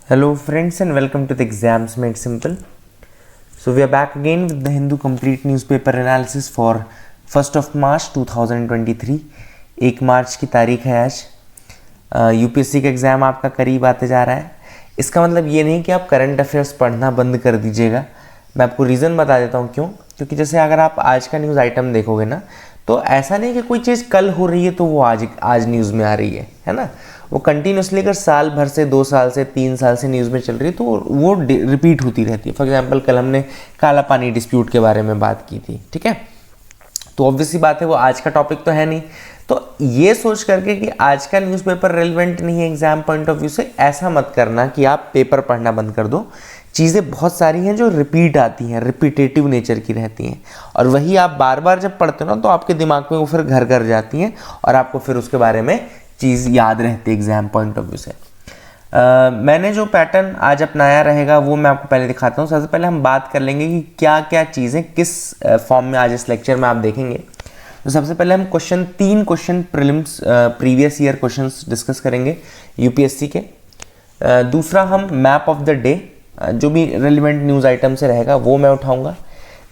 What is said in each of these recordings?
Hello friends and welcome to the Exams Made Simple. So we are back again with the Hindu complete newspaper analysis for 1st of March 2023. 1 मार्च की तारीख है आज। UPSC का exam आपका करीब आते जा रहा है। इसका मतलब ये नहीं कि आप करंट अफेयर्स पढ़ना बंद कर दीजिएगा। मैं आपको रीज़न बता देता हूँ क्यों। क्योंकि जैसे अगर आप आज का न्यूज़ आइटम देखोगे ना, तो ऐसा नहीं कि कोई चीज़ कल हो रही है तो वो आज न्यूज़ में आ रही है ना। वो कंटिन्यूसली अगर साल भर से 2 साल से 3 साल से न्यूज़ में चल रही है तो वो रिपीट होती रहती है। फॉर एग्जांपल कल हमने काला पानी डिस्प्यूट के बारे में बात की थी, ठीक है। तो ऑब्वियसली बात है वो आज का टॉपिक तो है नहीं। तो ये सोच करके कि आज का न्यूज़पेपर रेलिवेंट नहीं है एग्जाम पॉइंट ऑफ व्यू से, ऐसा मत करना कि आप पेपर पढ़ना बंद कर दो। चीज़ें बहुत सारी हैं जो रिपीट आती हैं, रिपीटेटिव नेचर की रहती हैं, और वही आप बार बार जब पढ़ते हो ना तो आपके दिमाग में वो फिर घर कर जाती हैं और आपको फिर उसके बारे में चीज़ याद रहती है एग्जाम पॉइंट ऑफ व्यू से। मैंने जो पैटर्न आज अपनाया रहेगा वो मैं आपको पहले दिखाता हूँ। सबसे पहले हम बात कर लेंगे कि क्या क्या चीज़ें किस फॉर्म में आज इस लेक्चर में आप देखेंगे। तो सबसे पहले हम 3 question prelims previous year questions discuss करेंगे यूपीएससी के। दूसरा हम मैप ऑफ द डे, जो भी रेलिवेंट न्यूज़ आइटम से रहेगा वो मैं उठाऊंगा।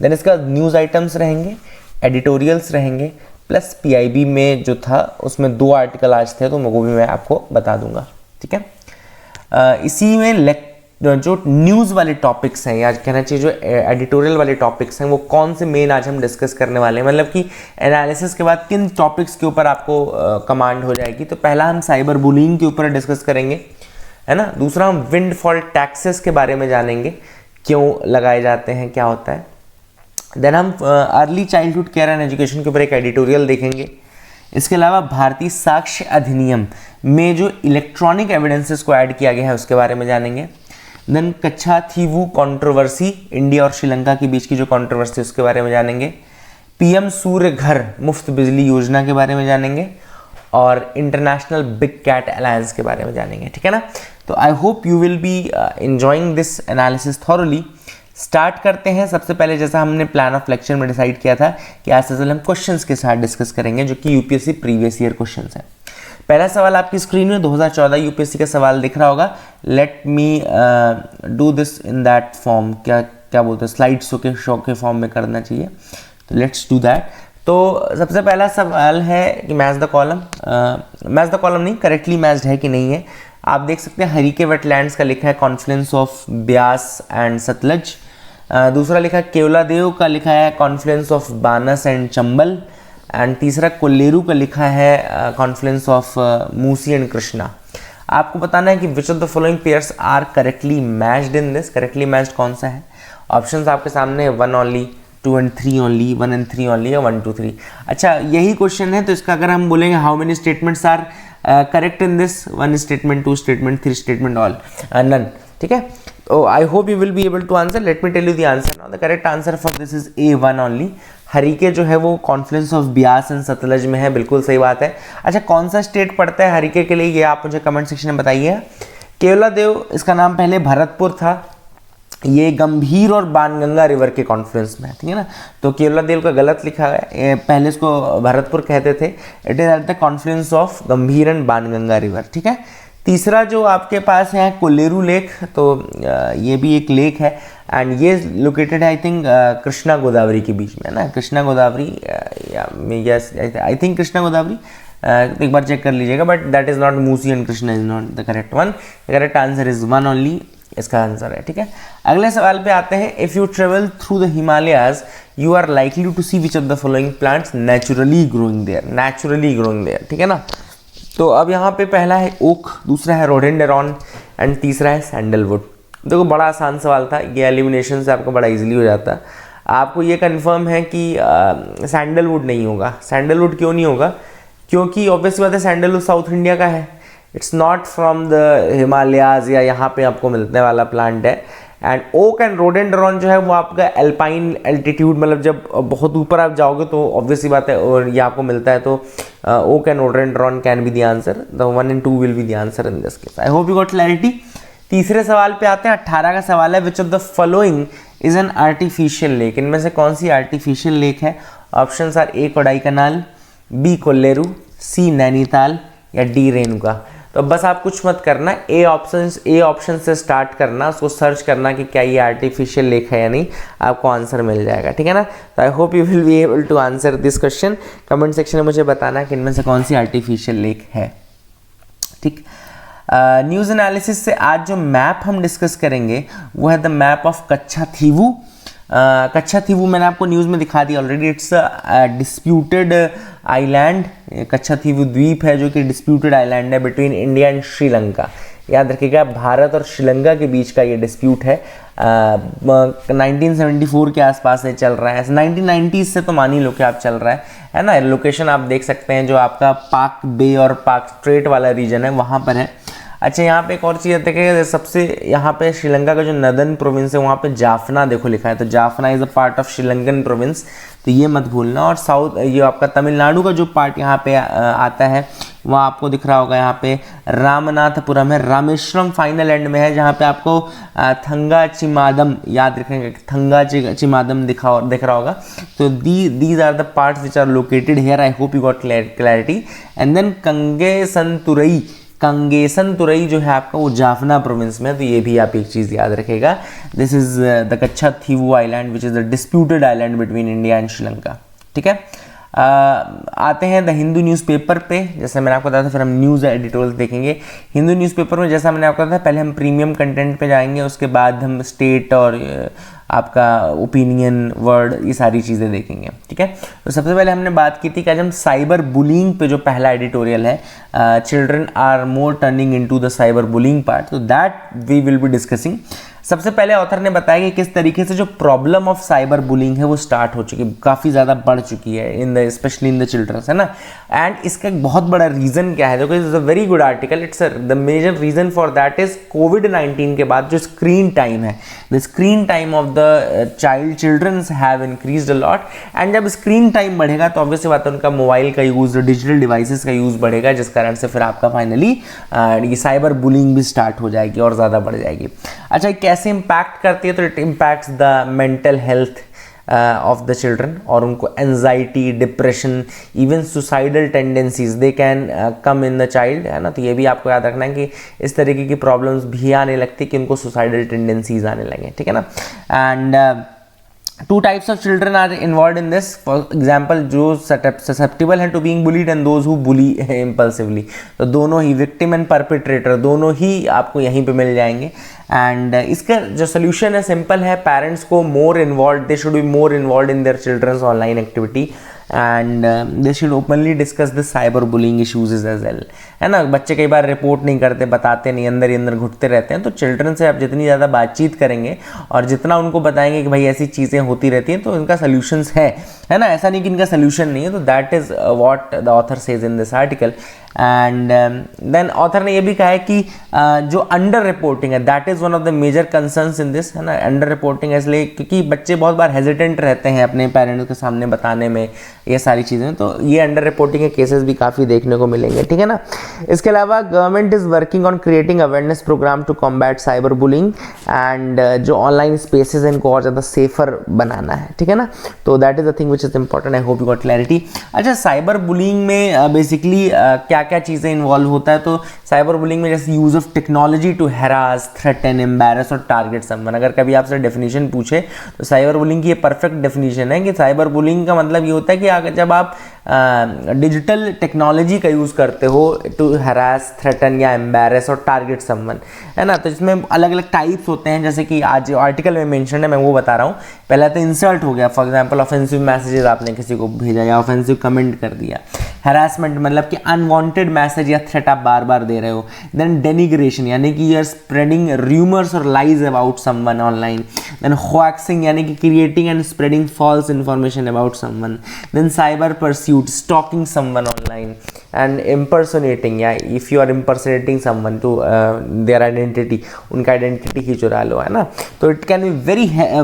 देन इसका न्यूज़ आइटम्स रहेंगे, एडिटोरियल्स रहेंगे, प्लस पीआईबी में जो था उसमें 2 आर्टिकल आज थे तो वो भी मैं आपको बता दूंगा, ठीक है। इसी में जो न्यूज़ वाले टॉपिक्स हैं, या कहना चाहिए जो एडिटोरियल वाले टॉपिक्स हैं, वो कौन से मेन आज हम डिस्कस करने वाले हैं, मतलब कि एनालिसिस के बाद किन टॉपिक्स के ऊपर आपको कमांड हो जाएगी। तो पहला हम साइबर बुलिंग के ऊपर डिस्कस करेंगे, है ना। दूसरा हम विंडफॉल टैक्सेस के बारे में जानेंगे, क्यों लगाए जाते हैं, क्या होता है। देन हम early childhood care and education के ऊपर एक एडिटोरियल देखेंगे। इसके अलावा भारतीय साक्ष्य अधिनियम में जो इलेक्ट्रॉनिक एविडेंसेस को ऐड किया गया है उसके बारे में जानेंगे। देन कच्छाथीवू कंट्रोवर्सी, इंडिया और श्रीलंका के बीच की जो कंट्रोवर्सी उसके बारे में जानेंगे। पीएम सूर्य घर मुफ्त बिजली योजना के बारे में जानेंगे, और इंटरनेशनल बिग कैट अलायंस के बारे में जानेंगे, ठीक है ना। तो I hope you will B enjoying this analysis thoroughly. Start करते हैं। सबसे पहले जैसा हमने प्लान ऑफ लेक्चर में डिसाइड किया था कि आज से हम क्वेश्चंस के साथ डिस्कस करेंगे जो कि यूपीएससी प्रीवियस ईयर क्वेश्चंस हैं। पहला सवाल आपकी स्क्रीन में 2014 यूपीएससी का सवाल दिख रहा होगा। Let me do this in that form, क्या बोलते हैं, स्लाइड शो के फॉर्म में करना चाहिए, तो लेट्स डू दैट। तो सबसे पहला सवाल है कि मैच द कॉलम नहीं, करेक्टली मैच्ड है कि नहीं है। आप देख सकते हैं हरीके वेटलैंड्स का लिखा है confluence of Beas and Sutlej. दूसरा लिखा है केवलादेव का लिखा है confluence of Banas and Chambal. And तीसरा कोल्लेरू का लिखा है confluence of Musi and Krishna. आपको बताना है कि which of the following pairs are correctly matched in this. Correctly matched कौन सा है? ऑप्शंस आपके सामने है 1 only, 2 and 3 only, 1 and 3 only, या 1 2 3। अच्छा, यही क्वेश्चन है तो इसका अगर हम बोलेंगे how many statements are correct in this, 1 statement, 2 statement, 3 statement, all, none, ठीक है। तो I hope you will be able to answer. Let me tell you the answer now. The correct answer for this is A1 only. Harike जो है वो confluence of Beas and Sutlej में है, बिल्कुल सही बात है। अच्छा, कौन सा स्टेट पड़ता है हरीके के लिए, ये आप मुझे कमेंट सेक्शन में बताइए। केवलादेव, इसका नाम पहले भरतपुर था, ये गंभीर और बाणगंगा रिवर के कॉन्फ्लुएंस में है, ठीक है ना। तो केवलादेव का गलत लिखा है, पहले इसको भरतपुर कहते थे। It is at the Confluence of गंभीर एंड बाणगंगा रिवर, ठीक है। तीसरा जो आपके पास है कोल्लेरू लेक, तो ये भी एक लेक है एंड ये लोकेटेड है आई थिंक कृष्णा गोदावरी के बीच में, है ना। Krishna Godavari, yes I think Krishna Godavari, एक बार चेक कर लीजिएगा, but that is not Musi and Krishna is not the correct one. The correct answer is 1 only, इसका आंसर है, ठीक है। अगले सवाल पे आते हैं। If you travel through the Himalayas you are likely to see which of the following plants naturally growing there, ठीक है ना। तो अब यहाँ पे पहला है ओक, दूसरा है रोडेंडेरॉन एंड तीसरा है सैंडलवुड। देखो बड़ा आसान सवाल था ये, एलिमिनेशन से आपको बड़ा इजीली हो जाता। आपको ये कंफर्म है कि सैंडलवुड नहीं होगा। सैंडलवुड क्यों नहीं होगा? क्योंकि ऑब्वियस बात है सैंडलवुड साउथ इंडिया का है, it's not from the Himalayas या यहाँ पे आपको मिलने वाला प्लांट है। एंड ओक एंड रोडेंडेरॉन जो है वो आपका एल्पाइन एल्टीट्यूड, मतलब जब बहुत ऊपर आप जाओगे तो ऑब्वियसली बात है और ये आपको मिलता है। तो oak and rhododendron can be the answer, the 1 and 2 will be the answer in this case. I hope you got clarity. तीसरे सवाल पे आते हैं। 18 का सवाल है which of the following is an artificial lake. इनमें से कौन सी आर्टिफिशियल लेक है? Option are A Kodaikanal, B Kolleru, C Nainital, या D रेणुका। तो बस आप कुछ मत करना, ए ऑप्शन से स्टार्ट करना, उसको सर्च करना कि क्या ये आर्टिफिशियल लेक है या नहीं, आपको आंसर मिल जाएगा, ठीक है ना। तो I hope you will be able to answer this question. Comment section में मुझे बताना कि इनमें से कौन सी आर्टिफिशियल लेक है, ठीक। न्यूज़ एनालिसिस से आज जो मैप हम डिस्कस करेंगे वो है द मैप ऑफ कच्छा थीवू। कच्छा थीवू मैंने आपको न्यूज़ में दिखा दिया already, it's a disputed island. कच्छा थीवू द्वीप है जो कि डिस्प्यूटेड आइलैंड है बिटवीन इंडिया एंड श्रीलंका। याद रखिएगा, भारत और श्रीलंका के बीच का ये डिस्प्यूट है। 1974 के आसपास ये चल रहा है, 1990s से तो मान ही लो कि आप चल रहा है ना। लोकेशन आप देख सकते हैं, जो आपका पाक बे और पाक स्ट्रेट वाला रीजन है वहाँ पर है। अच्छा, यहाँ पे एक और चीज़ देखिए, सबसे यहाँ पे श्रीलंका का जो नदर्न प्रोविंस है वहाँ पे जाफना देखो लिखा है, तो Jaffna is a part of Sri Lankan province, तो ये मत भूलना। और साउथ ये आपका तमिलनाडु का जो पार्ट यहाँ पे आता है वहाँ आपको दिख रहा होगा, यहाँ पे रामनाथपुरम है, रामेश्वरम फाइनल एंड में है, जहाँ पे आपको थंगा चिमादम, याद रखेंगे थंगा चिमादम दिख रहा होगा। तो these are the parts which are located here. I hope you got clarity. And then Kankesanthurai जो है आपका वो जाफना प्रोविंस में है, तो ये भी आप एक चीज़ याद रखेगा। This is the Katchatheevu island which is the disputed island between India and Sri Lanka, ठीक है। आते हैं द हिंदू न्यूज़पेपर पे। जैसे मैंने आपको बताया था, फिर हम न्यूज़ एडिटोरियल देखेंगे। हिंदू न्यूज़पेपर में जैसा मैंने आपको बताया था, पहले हम प्रीमियम कंटेंट पे जाएंगे, उसके बाद हम स्टेट और आपका ओपिनियन वर्ड ये सारी चीज़ें देखेंगे, ठीक है। तो सबसे पहले हमने बात की थी कि आज हम साइबर बुलिंग पे जो पहला एडिटोरियल है, children are more turning into the cyber bullying part, तो that we will be discussing. सबसे पहले ऑथर ने बताया कि किस तरीके से जो प्रॉब्लम ऑफ साइबर बुलिंग है वो स्टार्ट हो चुकी है, काफ़ी ज़्यादा बढ़ चुकी है in the specially in the children's, है ना। एंड इसका एक बहुत बड़ा रीज़न क्या है, देखो it's a very good article, it's the major reason for that is कोविड-19 के बाद जो स्क्रीन टाइम है, the screen time of the childrens have increased a lot. And जब स्क्रीन टाइम बढ़ेगा तो ऑब्वियसली बात है उनका मोबाइल का यूज़, डिजिटल डिवाइसेस का यूज़ बढ़ेगा, जिस कारण से फिर आपका फाइनली ये साइबर बुलिंग भी स्टार्ट हो जाएगी और ज़्यादा बढ़ जाएगी। अच्छा, कैसे इम्पैक्ट करती है, तो it impacts the mental health of the children, और उनको anxiety, depression, even suicidal tendencies they can come in the child, है ना। तो ये भी आपको याद रखना है कि इस तरीके की प्रॉब्लम्स भी आने लगती कि उनको सुसाइडल टेंडेंसीज आने लगे, ठीक है ना। And two types of children are involved in this. For example, जो susceptible हैं to being bullied and those who bully impulsively, तो दोनों ही victim and perpetrator दोनों ही आपको यहीं पे मिल जाएंगे। एंड इसका जो सोल्यूशन है सिंपल है, पेरेंट्स को more involve, they should be more involve in their children's online activity, and they should openly discuss the cyber bullying issues as well, है ना। बच्चे कई बार रिपोर्ट नहीं करते, बताते नहीं, अंदर ही अंदर घुटते रहते हैं। तो चिल्ड्रन से आप जितनी ज़्यादा बातचीत करेंगे और जितना उनको बताएंगे कि भाई ऐसी चीज़ें होती रहती हैं, तो इनका सोल्यूशंस है ना, ऐसा नहीं कि इनका सोल्यूशन नहीं है। तो that is what the author says in this article. And then author ने ये भी कहा है कि जो अंडर रिपोर्टिंग है, that is one of the major concerns in this, है ना। अंडर रिपोर्टिंग इसलिए क्योंकि बच्चे बहुत बार हेजिटेंट रहते हैं अपने पेरेंट्स के सामने बताने में ये सारी चीज़ें, तो ये अंडर रिपोर्टिंग के केसेस भी काफ़ी देखने को मिलेंगे, ठीक है ना। इसके अलावा government is working on creating awareness program to combat cyber bullying, and जो ऑनलाइन स्पेसेस हैं इनको और ज़्यादा सेफर बनाना है, ठीक है ना। तो that is the thing which is important. I hope you got clarity. अच्छा, साइबर बुलिंग में बेसिकली क्या चीज़ें इन्वॉल्व होता है, तो साइबर बुलिंग में जैसे use of technology to harass, threaten, embarrass और टारगेट समवन। अगर कभी आपसे डेफिनेशन पूछे तो साइबर बुलिंग की ये परफेक्ट डेफिनेशन है कि साइबर बुलिंग का मतलब ये होता है कि अगर जब आप डिजिटल टेक्नोलॉजी का यूज़ करते हो टू हैरास, थ्रेटन या एम्बैरस और टारगेट समवन, है ना। तो इसमें अलग अलग टाइप्स होते हैं, जैसे कि आज आर्टिकल में मेंशन है, मैं वो बता रहा हूँ। पहला तो इंसल्ट हो गया, फॉर एग्जांपल ऑफेंसिव मैसेजेस आपने किसी को भेजा या ऑफेंसिव कमेंट कर दिया। हैरासमेंट मतलब कि अनवांटेड मैसेज या थ्रेट आप बार बार दे रहे हो। देन डेनिग्रेशन यानी कि यू आर स्प्रेडिंग रूमर्स और lies about someone online. Then hoaxing यानी कि creating and spreading false information about someone. Then cyber pursuit, stalking someone online, and impersonating या if you are impersonating someone to their identity, उनका identity ही चुरा लो, है ना। तो it can be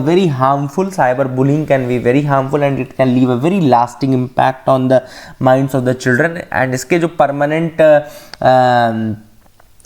very harmful, cyber bullying can be very harmful and it can leave a very lasting impact on the minds of the children. And इसके जो permanent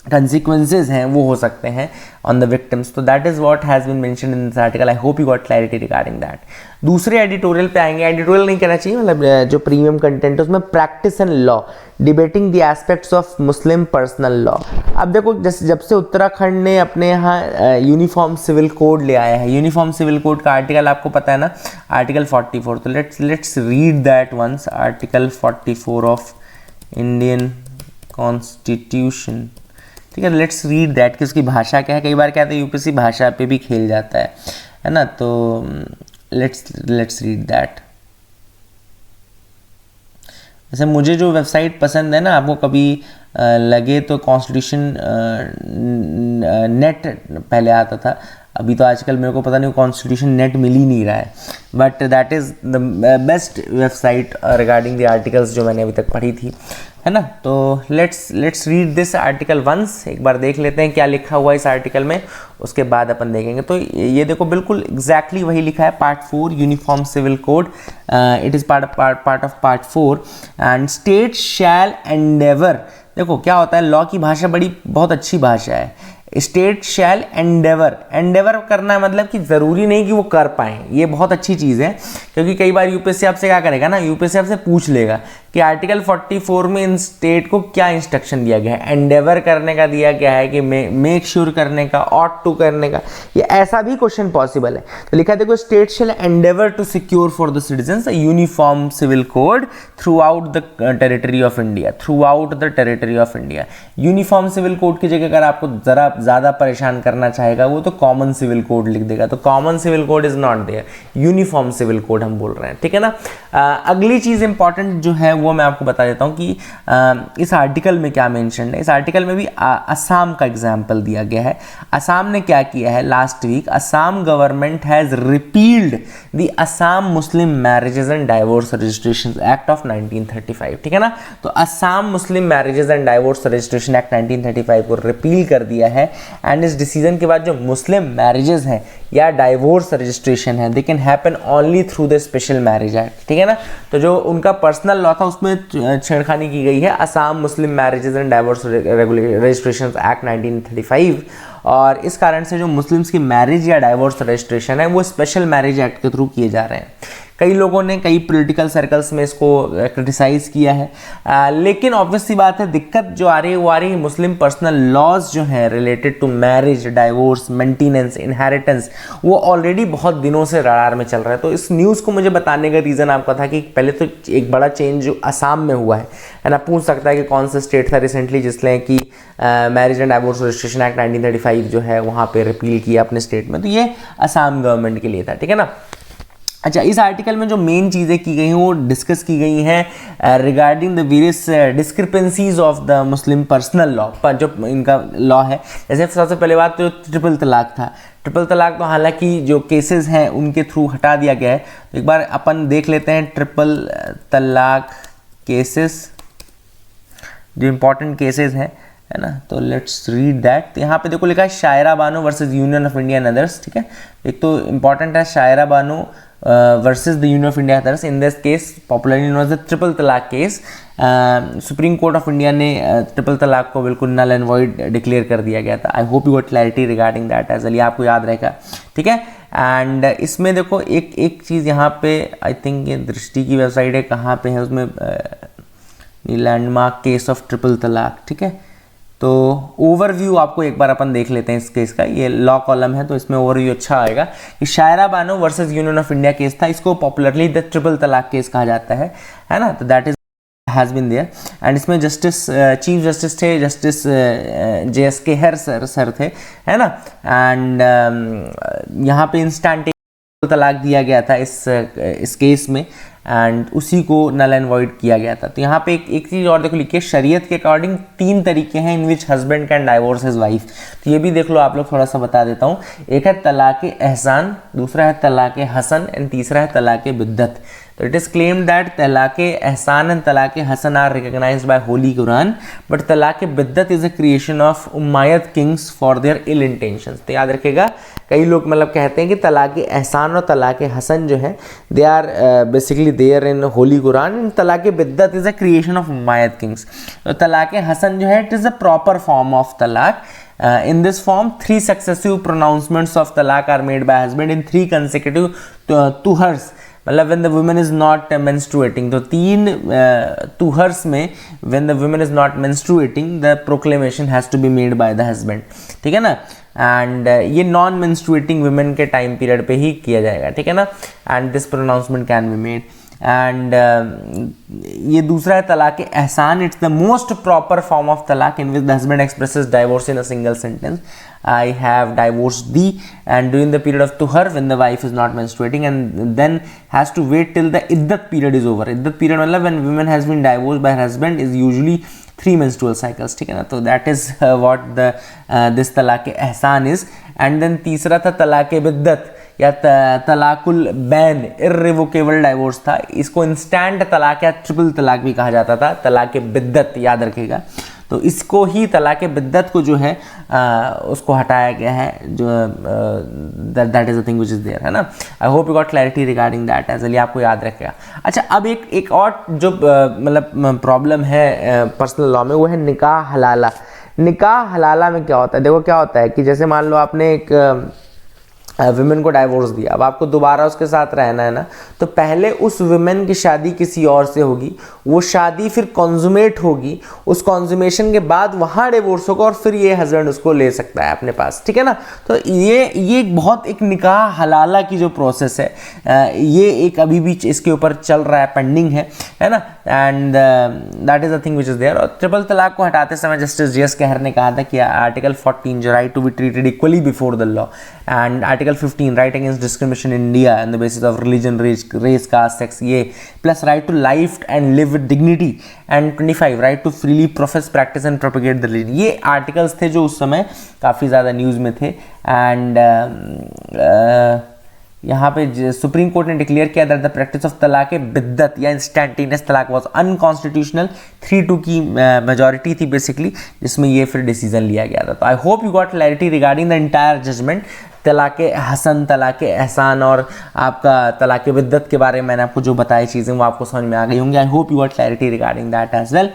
consequences हैं वो हो सकते हैं on the victims. तो that is what has been mentioned in this article. I hope you got clarity regarding that. दूसरे editorial पे आएंगे. एडिटोरियल नहीं कहना चाहिए, मतलब जो प्रीमियम कंटेंट है उसमें practice and law, debating the aspects of Muslim personal law. अब देखो जब से उत्तराखंड ने अपने यहाँ यूनिफॉर्म सिविल कोड ले आया है, यूनिफॉर्म सिविल कोड का आर्टिकल आपको पता है ना, आर्टिकल 44. तो let's read that once. Article 44 of Indian constitution. ठीक है, लेट्स रीड दैट कि उसकी भाषा क्या है. कई बार क्या है यूपीएससी भाषा पे भी खेल जाता है ना. तो लेट्स रीड दैट. वैसे मुझे जो वेबसाइट पसंद है ना, आपको कभी लगे तो कॉन्स्टिट्यूशन नेट पहले आता था, अभी तो आजकल मेरे को पता नहीं कॉन्स्टिट्यूशन नेट मिल ही नहीं रहा है, but that is the best website regarding the articles जो मैंने अभी तक पढ़ी थी, है ना. तो let's read this article once. एक बार देख लेते हैं क्या लिखा हुआ है इस आर्टिकल में, उसके बाद अपन देखेंगे. तो ये देखो बिल्कुल एग्जैक्टली वही लिखा है. Part 4 uniform civil code, it is part of part 4. And state shall endeavour. देखो क्या होता है, लॉ की भाषा बहुत अच्छी भाषा है. स्टेट शैल एंडेवर करना है, मतलब कि ज़रूरी नहीं कि वो कर पाएँ. ये बहुत अच्छी चीज़ है, क्योंकि कई बार यूपीएससी आपसे क्या करेगा ना, यूपीएससी आपसे पूछ लेगा कि आर्टिकल 44 में इन स्टेट को क्या इंस्ट्रक्शन दिया गया है. एंडेवर करने का दिया गया है कि मेक श्योर करने का, ऑट टू करने का, ये ऐसा भी क्वेश्चन पॉसिबल है. तो लिखा देखो, state shall endeavour to secure for the citizens uniform civil code throughout the territory of India. Throughout the territory of India. Uniform civil code की जगह अगर आपको ज़रा ज़्यादा परेशान करना चाहेगा वो तो कॉमन सिविल कोड लिख देगा. तो common civil code is not there, uniform civil code हम बोल रहे हैं. ठीक है ना. अगली चीज़ इंपॉर्टेंट जो है वो मैं आपको बता देता हूँ कि इस आर्टिकल में क्या मेंशन है. इस आर्टिकल में भी असम का एग्जाम्पल दिया गया है. असम ने क्या किया है, last week Assam government has repealed the Assam Muslim marriages and divorce registration act of 1935. ठीक है ना. तो Assam Muslim marriages and divorce registration act 1935 को रिपील कर दिया है. एंड इस डिसीजन के बाद जो मुस्लिम मैरिजेस हैं या डाइवोर्स रजिस्ट्रेशन है, they can happen only through the special marriage act. ठीक है ना. तो जो उनका पर्सनल लॉ था उसमें छेड़खानी की गई है, Assam Muslim marriages and divorce registration act 1935. और इस कारण से जो मुस्लिम्स की मैरिज या डाइवोर्स रजिस्ट्रेशन है वो स्पेशल मैरिज एक्ट के थ्रू किए जा रहे हैं. कई लोगों ने, कई पॉलिटिकल सर्कल्स में इसको क्रिटिसाइज़ किया है, लेकिन ऑब्वियस सी बात है दिक्कत जो आ रही है वो आ रही है मुस्लिम पर्सनल लॉज जो हैं related to marriage, divorce, maintenance, inheritance, वो ऑलरेडी बहुत दिनों से रडार में चल रहा है. तो इस न्यूज़ को मुझे बताने का रीज़न आपका था कि पहले तो एक बड़ा चेंज जो असम में हुआ है ना. पूछ सकता है कि कौन सा स्टेट था रिसेंटली जिसने कि marriage and divorce registration act 1935 जो है वहाँ पे रिपील किया अपने स्टेट में. तो ये असम गवर्नमेंट के लिए था. ठीक है ना. अच्छा, इस आर्टिकल में जो मेन चीज़ें की गई हैं वो डिस्कस की गई हैं regarding the various discrepancies of the Muslim personal law. पर जो इनका लॉ है, जैसे सबसे पहले बात तो ट्रिपल तलाक था. ट्रिपल तलाक तो हालांकि जो केसेस हैं उनके थ्रू हटा दिया गया है. तो एक बार अपन देख लेते हैं ट्रिपल तलाक केसेस, जो इम्पोर्टेंट केसेस हैं, है ना. तो लेट्स रीड दैट. यहाँ पे देखो लिखा है Shayara Bano versus Union of India and others. ठीक है, एक तो इम्पॉर्टेंट है Shayara Bano versus the Union of India others. In this case, popularly known as the triple तलाक case, supreme court of India ने ट्रिपल तलाक को बिल्कुल नल एंड वॉइड डिक्लेयर कर दिया गया था. I hope you got clarity regarding that as well, आपको याद रहेगा. ठीक है. एंड इसमें देखो एक चीज़ यहाँ पे, आई थिंक ये दृष्टि की वेबसाइट है, कहाँ पे है उसमें लैंडमार्क केस ऑफ ट्रिपल तलाक. ठीक है. तो ओवरव्यू आपको एक बार अपन देख लेते हैं इस केस का. ये लॉ कॉलम है तो इसमें ओवरव्यू अच्छा आएगा. कि Shayara Bano versus Union of India case था, इसको popularly the triple talaq case कहा जाता है ना. तो that is has been there. And इसमें जस्टिस, चीफ जस्टिस थे जस्टिस JSK हेर सर थे, है ना. एंड यहाँ पे इंस्टेंट तलाक दिया गया था इस केस में, एंड उसी को नल एंड वॉइड किया गया था. तो यहाँ पे एक चीज़ और देखो लिखिए, शरीयत के अकॉर्डिंग 3 तरीके हैं in which husband can divorce his wife. तो ये भी देख लो आप लोग, थोड़ा सा बता देता हूँ. एक है तलाक एहसान, दूसरा है तलाक हसन एंड तीसरा है तलाक बिद्दत. तो इट इज़ क्लेम्ड दैट तलाक़े एहसान एंड तलाक़े hasan are recognised by holy Quran, but तलाक़े biddat is a creation of Umayyad kings for their ill intentions. तो याद रखिएगा, कई लोग मतलब कहते हैं कि तलाक़े एहसान और तलाक़े हसन जो है they are basically there in holy Quran, तलाक़े biddat is a creation of Umayyad kings. तो तलाक़े हसन जो है it is a proper form of talaq. In this form, 3 successive pronouncements of talaq are made by husband in 3 consecutive tuhars, मतलब when the woman is not menstruating। तो 3 tuhars में when the woman is not menstruating the proclamation has to be made by the husband, ठीक है ना। And ये non menstruating women के time period पे ही किया जाएगा, ठीक है ना। And this pronouncement can be made. And ये दूसरा है talaq ahsan, it's the most proper form of talaq in which the husband expresses divorce in a single sentence, I have divorced thee, and during the period of tuhar when the wife is not menstruating, and then has to wait till the iddat period is over। iddat period मतलब when woman has been divorced by her husband is usually 3 menstrual cycles, ठीक है ना। तो that is what the this तलाक़ एहसान is। and then तीसरा था तलाक़ बिद्दत या तलाकुल बैन, इर्रिवोकेबल डाइवोर्स था। इसको इंस्टेंट तलाक या ट्रिपल तलाक भी कहा जाता था, तलाक़ बिद्दत, याद रखिएगा। तो इसको ही तलाक़ बिद्दत को जो है उसको हटाया गया है, जो that is the thing which is there, है ना। I hope you got clarity regarding that as well, आपको याद रखेगा। अच्छा, अब एक और जो मतलब प्रॉब्लम है पर्सनल लॉ में, वो है निकाह हलाला। निकाह हलाला में क्या होता है? देखो क्या होता है कि जैसे मान लो आपने एक विमेन को डाइवोर्स दिया, अब आपको दोबारा उसके साथ रहना है ना, तो पहले उस विमेन की शादी किसी और से होगी, वो शादी फिर कॉन्जुमेट होगी, उस कॉन्जुमेशन के बाद वहाँ डिवोर्स होगा और फिर ये हस्बैंड उसको ले सकता है अपने पास, ठीक है ना। तो ये बहुत एक निकाह हलाला की जो प्रोसेस है, ये एक अभी भी इसके ऊपर चल रहा है, पेंडिंग है ना। And that is the thing which is there. और ट्रिपल तलाक को हटाते समय जस्टिस जी.एस. कहर ने कहा था कि आर्टिकल 14 जो right to be treated equally before the law, and article 15 right against discrimination in India on the basis of religion, race, caste, sex, ये plus right to life and live with dignity, and 25 right to freely profess, practice and propagate the religion. ये articles थे जो उस समय काफ़ी ज़्यादा news में थे। एंड यहाँ पे सुप्रीम कोर्ट ने डिक्लेयर किया दैट द प्रैक्टिस ऑफ तलाक़ बिद्दत या इंस्टेंटेनियस तलाक वाज अनकॉन्स्टिट्यूशनल। 3-2 की मेजॉरिटी थी बेसिकली, जिसमें ये फिर डिसीजन लिया गया था। तो I hope you got clarity regarding the entire judgement. Talaq Hasan, तलाक़ एहसान और आपका तलाक़ बिद्दत के बारे में मैंने आपको जो बताई चीज़ें वो आपको समझ में आ गई होंगी। I hope you got clarity regarding that as well.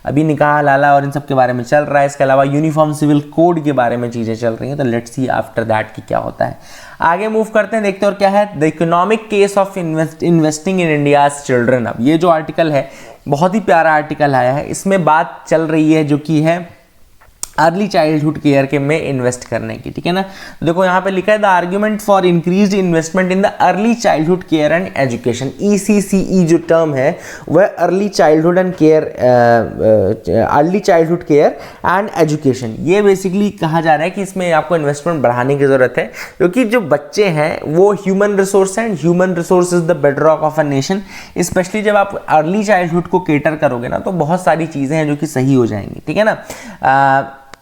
अभी निकाह हलाला और इन सब के बारे में चल रहा है, इसके अलावा यूनिफॉर्म सिविल कोड के बारे में चीज़ें चल रही हैं। तो लेट्स सी आफ्टर दैट कि क्या होता है। आगे मूव करते हैं, देखते हैं और क्या है। The economic case of investing in India's children. अब ये जो आर्टिकल है बहुत ही प्यारा आर्टिकल आया है, इसमें बात चल रही है जो कि है अर्ली चाइल्डहुड केयर के में इन्वेस्ट करने की, ठीक है ना। देखो यहाँ पे लिखा है the argument for increased investment in the early childhood care and education. ECCE जो टर्म है वह early childhood and care, early childhood care and education. ये बेसिकली कहा जा रहा है कि इसमें आपको इन्वेस्टमेंट बढ़ाने की ज़रूरत है, क्योंकि जो बच्चे हैं वो ह्यूमन रिसोर्स हैं, human resource is the bedrock of a nation. Specially जब आप अर्ली चाइल्डहुड को केटर करोगे ना, तो बहुत सारी चीज़ें हैं जो कि सही हो जाएंगी, ठीक है ना।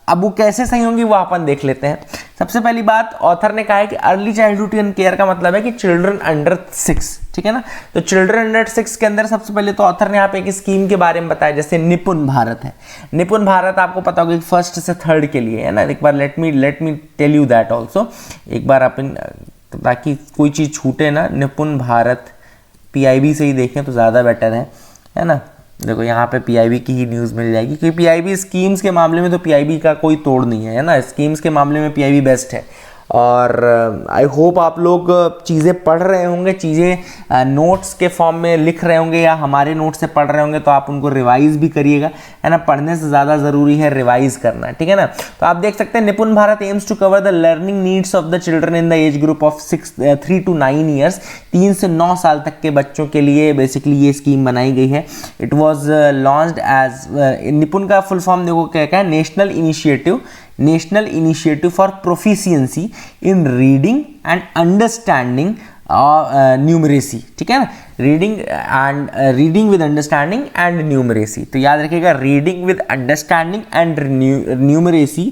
अब वो कैसे सही होंगी वो अपन देख लेते हैं। सबसे पहली बात, ऑथर ने कहा है कि अर्ली चाइल्डहुड एंड केयर का मतलब है कि चिल्ड्रन अंडर 6, ठीक है ना। तो चिल्ड्रन अंडर 6 के अंदर सबसे पहले तो ऑथर ने यहाँ पे एक स्कीम के बारे में बताया, जैसे निपुण भारत है। निपुण भारत आपको पता होगा कि 1st से 3rd के लिए है ना। एक बार let me tell you that also, एक बार अपन ताकि कोई चीज़ छूटे ना। निपुण भारत PIB से ही देखें तो ज़्यादा बेटर है ना। देखो यहाँ पे PIB की ही न्यूज़ मिल जाएगी, क्योंकि PIB स्कीम्स के मामले में तो PIB का कोई तोड़ नहीं है ना। स्कीम्स के मामले में PIB बेस्ट है। और आई होप आप लोग चीज़ें पढ़ रहे होंगे, चीज़ें नोट्स के फॉर्म में लिख रहे होंगे या हमारे नोट्स से पढ़ रहे होंगे, तो आप उनको रिवाइज़ भी करिएगा, है ना। पढ़ने से ज़्यादा ज़रूरी है रिवाइज़ करना, ठीक है ना। तो आप देख सकते हैं Nipun Bharat aims to cover the learning needs of the children in the age group of 3 to 9 years. 3 से 9 साल तक के बच्चों के लिए बेसिकली ये स्कीम बनाई गई है। इट वॉज लॉन्च्ड एज, निपुण का फुल फॉर्म देखो क्या है, national initiative for proficiency in reading and understanding numeracy, ठीक है ना, reading with understanding and numeracy. तो याद रखिएगा reading with understanding and numeracy,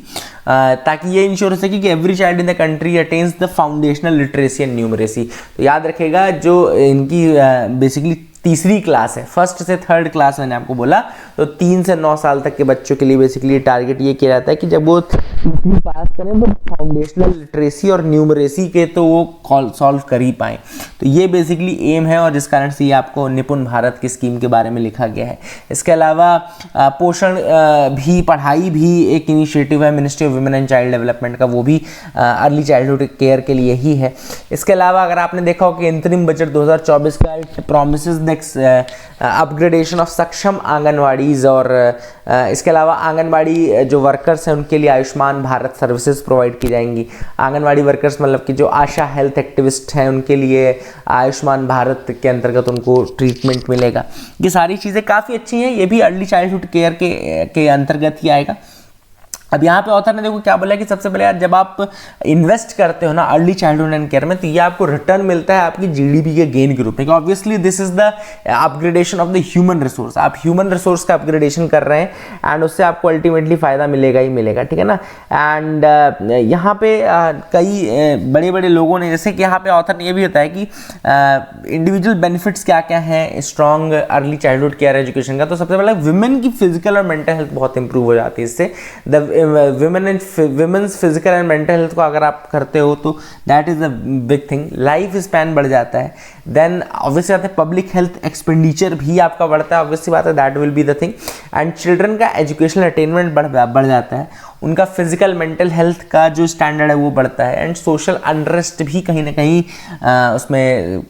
ताकि ये इंश्योर हो सके कि every child in the country attains the foundational literacy and numeracy. तो याद रखिएगा जो इनकी बेसिकली तीसरी क्लास है, फर्स्ट से थर्ड क्लास मैंने आपको बोला, तो 3 से 9 साल तक के बच्चों के लिए बेसिकली टारगेट ये किया जाता है कि जब वो तीसरी पास करें तो फाउंडेशनल लिटरेसी और न्यूमरेसी के तो वो सॉल्व कर ही पाएँ। तो ये बेसिकली एम है, और जिस कारण से ये आपको निपुण भारत की स्कीम के बारे में लिखा गया है। इसके अलावा पोषण भी, पढ़ाई भी एक इनिशिएटिव है ministry of women and child development का, वो भी अर्ली चाइल्डहुड केयर के लिए ही है। इसके अलावा अगर आपने देखा हो कि अंतरिम बजट 2024 का प्रोमिसेस अपग्रेडेशन ऑफ सक्षम आंगनवाड़ीज, और इसके अलावा आंगनवाड़ी जो वर्कर्स हैं उनके लिए आयुष्मान भारत सर्विसेज प्रोवाइड की जाएंगी। आंगनवाड़ी वर्कर्स मतलब कि जो आशा हेल्थ एक्टिविस्ट हैं उनके लिए आयुष्मान भारत के अंतर्गत उनको ट्रीटमेंट मिलेगा। ये सारी चीज़ें काफ़ी अच्छी हैं, ये भी अर्ली चाइल्डहुड केयर के अंतर्गत ही आएगा। अब यहाँ पे ऑथर ने देखो क्या बोला कि सबसे पहले यार जब आप इन्वेस्ट करते हो ना अर्ली चाइल्डहुड एंड केयर में, तो ये आपको रिटर्न मिलता है आपकी जीडीपी के गेन के रूप में। Obviously this is the upgradation of the human resource, आप ह्यूमन रिसोर्स का अपग्रेडेशन कर रहे हैं एंड उससे आपको अल्टीमेटली फायदा मिलेगा ही मिलेगा, ठीक है ना। एंड यहाँ पे कई बड़े बड़े लोगों ने, जैसे कि यहाँ पे ऑथर ने ये भी बताया कि इंडिविजुअल बेनिफिट्स क्या क्या हैं strong early childhood care education का। तो सबसे पहले वुमेन की फिजिकल और मेंटल हेल्थ बहुत इंप्रूव हो जाती है इससे। Women's physical and mental health को अगर आप करते हो तो that is a big thing. Life span बढ़ जाता है, देन ऑब्वियसली बात है पब्लिक हेल्थ एक्सपेंडिचर भी आपका बढ़ता है, ऑब्वियसली बात है that will be the thing. And children का एजुकेशनल अटेनमेंट बढ़ जाता है, उनका फिजिकल मेंटल हेल्थ का जो स्टैंडर्ड है वो बढ़ता है, एंड सोशल अनरेस्ट भी कहीं ना कहीं उसमें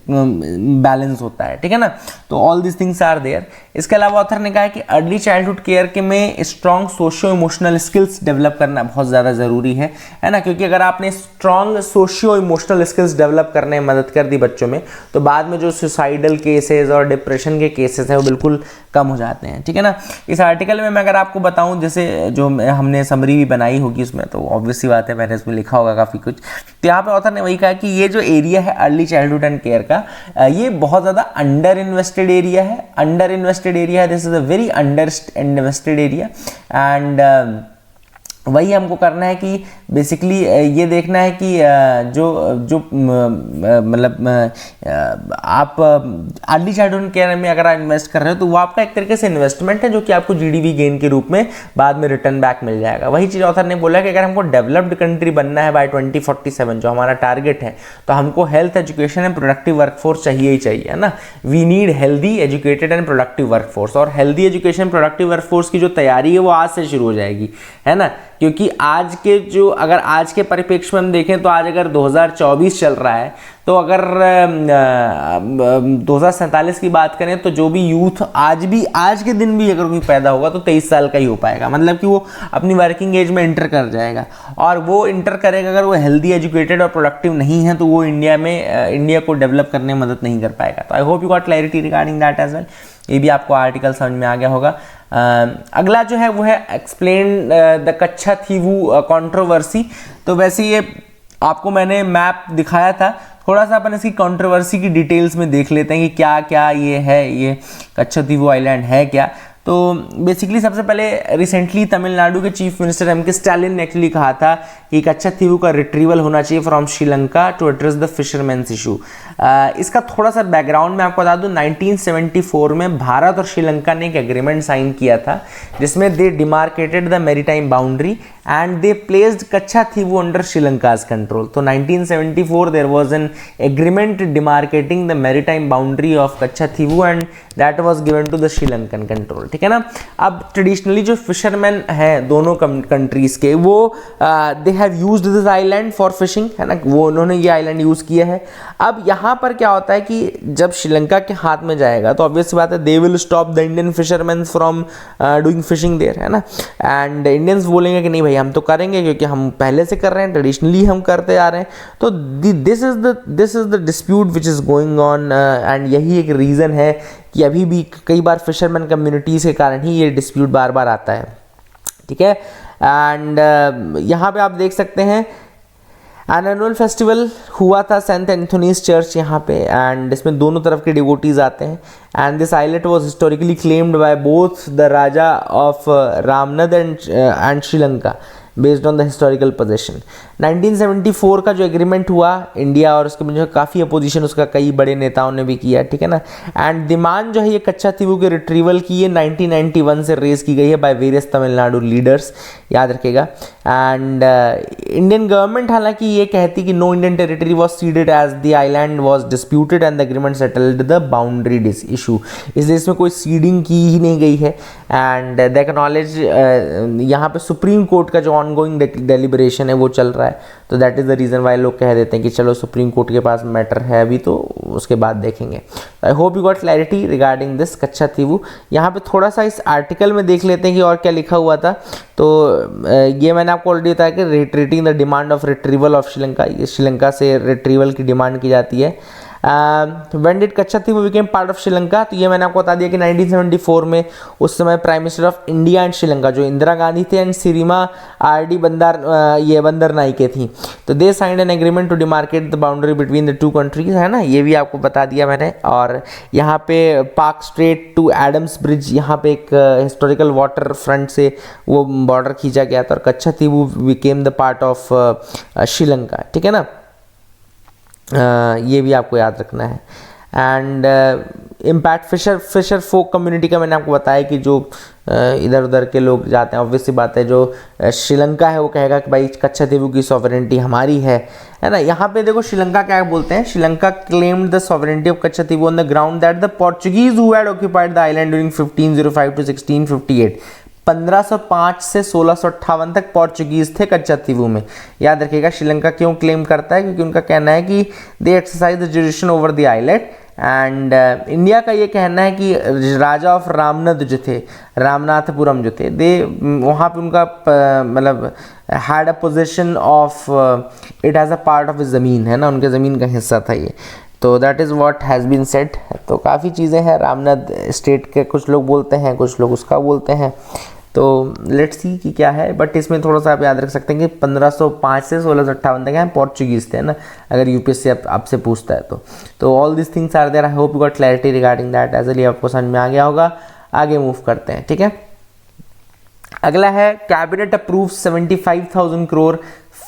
बैलेंस होता है, ठीक है ना। तो all this things are there. इसके अलावा ऑथर ने कहा कि अर्ली चाइल्डहुड केयर के में strong socio emotional skills develop करना बहुत ज़्यादा ज़रूरी है ना, क्योंकि अगर आपने strong socio emotional skills develop करने में मदद कर दी बच्चों में, तो बाद में जो सुसाइडल केसेस और डिप्रेशन के केसेस हैं वो बिल्कुल कम हो जाते हैं, ठीक है ना। इस आर्टिकल में मैं अगर आपको बताऊं, जैसे जो हमने समरी भी बनाई होगी उसमें, तो ऑब्वियसली बात है मैंने इसमें लिखा होगा काफ़ी कुछ। तो यहाँ पे ऑथर ने वही कहा कि ये जो एरिया है अर्ली चाइल्डहुड एंड केयर का, ये बहुत ज़्यादा अंडर इन्वेस्टेड एरिया है। This is a very under invested area, and वही हमको करना है कि बेसिकली ये देखना है कि जो मतलब आप अर्ली चाइल्डहुड केयर में अगर आप इन्वेस्ट कर रहे हो तो वो आपका एक तरीके से इन्वेस्टमेंट है जो कि आपको जीडीपी गेन के रूप में बाद में रिटर्न बैक मिल जाएगा। वही चीज़ ऑथर ने बोला कि अगर हमको डेवलप्ड कंट्री बनना है बाय 2047 जो हमारा टारगेट है, तो हमको health education and productive workforce चाहिए ही चाहिए, है ना। We need healthy educated and productive workforce, और हेल्दी एजुकेशन प्रोडक्टिव वर्कफोर्स की जो तैयारी है वो आज से शुरू हो जाएगी, है ना। क्योंकि आज के जो अगर आज के परिप्रेक्ष्य में हम देखें तो आज अगर 2024 चल रहा है, तो अगर 2047 की बात करें तो जो भी यूथ आज के दिन भी अगर कोई पैदा होगा तो 23 साल का ही हो पाएगा, मतलब कि वो अपनी वर्किंग एज में इंटर कर जाएगा, और वो इंटर करेगा अगर वो हेल्दी एजुकेटेड और प्रोडक्टिव नहीं है तो वो इंडिया को डेवलप करने में मदद नहीं कर पाएगा। तो I hope you got clarity regarding that as well. ये भी आपको आर्टिकल समझ में आ गया होगा। अगला जो है वो है एक्सप्लेन द कच्छाथीवू कंट्रोवर्सी। तो वैसे ये आपको मैंने मैप दिखाया था, थोड़ा सा अपन इसकी कंट्रोवर्सी की डिटेल्स में देख लेते हैं कि क्या क्या ये है, ये कच्छाथीवू आइलैंड है क्या। तो बेसिकली सबसे पहले रिसेंटली तमिलनाडु के chief minister M K Stalin ने एक्चुअली कहा था कि कच्छाथीवू का रिट्रीवल होना चाहिए from Sri Lanka to address the fishermen's issue. इसका थोड़ा सा बैकग्राउंड मैं आपको बता दूं, 1974 में भारत और श्रीलंका ने एक एग्रीमेंट साइन किया था जिसमें they demarcated the maritime boundary and they placed Katchatheevu under Sri Lanka's control. तो 1974 there was an agreement demarcating the maritime boundary of Katchatheevu and that was given to the Sri Lankan control, ठीक है ना। अब ट्रेडिशनली जो फिशरमैन हैं दोनों कंट्रीज के, वो they have used this island for fishing, है ना, वो उन्होंने ये आइलैंड यूज किया है। अब यहाँ पर क्या होता है कि जब श्रीलंका के हाथ में जाएगा तो ऑब्वियस बात है they will stop the Indian fisherman from doing fishing there, है ना। एंड इंडियंस बोलेंगे कि नहीं भाई हम तो करेंगे क्योंकि हम पहले से कर रहे हैं, ट्रेडिशनली हम करते आ रहे हैं। तो this is the dispute which is going on, and यही एक रीज़न है कि अभी भी कई बार फिशरमैन कम्युनिटीज़ के कारण ही ये डिस्प्यूट बार बार आता है, ठीक है। एंड यहाँ पे आप देख सकते हैं एनुअल फेस्टिवल हुआ था सेंट एंथोनीज चर्च यहाँ पे, एंड इसमें दोनों तरफ के डिवोटीज आते हैं। And this islet was historically claimed by both the Raja of Ramnad and Sri Lanka based on the historical position. 1974 का जो एग्रीमेंट हुआ इंडिया और उसके जो काफ़ी अपोजिशन उसका कई बड़े नेताओं ने भी किया, ठीक है ना। एंड डिमांड जो है ये कच्छातीवू के रिट्रीवल की ये 1991 से रेज की गई है बाय वेरियस तमिलनाडु लीडर्स, याद रखेगा। एंड इंडियन गवर्नमेंट हालांकि ये कहती कि no Indian territory was ceded as the island was disputed and the agreement settled the boundary issue, इसलिए इसमें कोई सीडिंग की ही नहीं गई है। एंड द एक्नॉलेज यहाँ पे सुप्रीम कोर्ट का जो ऑनगोइंग डेलिब्रेशन है वो चल रहा है, तो that is the reason why लोग कह देते हैं कि चलो सुप्रीम कोर्ट के पास मैटर है अभी, तो उसके बाद देखेंगे। I hope you got clarity regarding this Katchatheevu. यहाँ पे थोड़ा सा इस आर्टिकल में देख लेते हैं कि और क्या लिखा हुआ था। तो ये मैंने आपको ऑलरेडी बताया कि retreating the demand of retrieval of Sri Lanka, ये श्रीलंका से रिट्रीवल की डिमांड की जाती है। When did Katchatheevu became part of Sri Lanka, तो ये मैंने आपको बता दिया कि 1974 में उस समय prime minister of India and Sri Lanka जो इंदिरा गांधी थे एंड सिरिमा आर.डी. बंदरनाइके थी, तो they signed an agreement to demarcate the boundary between the two countries, है ना, ये भी आपको बता दिया मैंने। और यहाँ पे Palk Strait to Adam's Bridge, यहाँ पे एक हिस्टोरिकल वाटर फ्रंट से वो बॉर्डर खींचा गया था और Katchatheevu became the part of Sri Lanka, ठीक है ना। ये भी आपको याद रखना है। And impact fisher folk community का मैंने आपको बताया कि जो इधर उधर के लोग जाते हैं, ऑब्वियसली बात है, जो श्रीलंका है वो कहेगा कि भाई कच्छातीवू की सॉवरेंटी हमारी है ना। यहाँ पे देखो श्रीलंका क्या बोलते हैं, Sri Lanka claimed the sovereignty of Katchatheevu on the ground that the Portuguese who had occupied the island during 1505 to 1658, 1505 से 1658 तक पोर्चुगीज थे कच्छातीवू में, याद रखिएगा। श्रीलंका क्यों क्लेम करता है, क्योंकि उनका कहना है कि they exercise the jurisdiction over the island. And India का ये कहना है कि राजा ऑफ रामनद जो थे, रामनाथपुरम जो थे, दे वहाँ पे उनका मतलब had a position of it as a part of ज़मीन, है ना, उनके ज़मीन का हिस्सा था ये। तो that is what has been said. तो काफ़ी चीज़ें हैं, रामनद स्टेट के कुछ लोग बोलते हैं, कुछ लोग उसका बोलते हैं, तो लेट्स सी कि क्या है। बट इसमें थोड़ा सा आप याद रख सकते हैं कि 1505 से 1658 तक हैं पोर्चुगीज थे ना, अगर यूपीएससी आपसे पूछता है तो all this things are there. I hope you got clarity regarding that, easily आपको समझ में आ गया होगा। आगे मूव करते हैं, ठीक है। अगला है cabinet approve 75,000 crore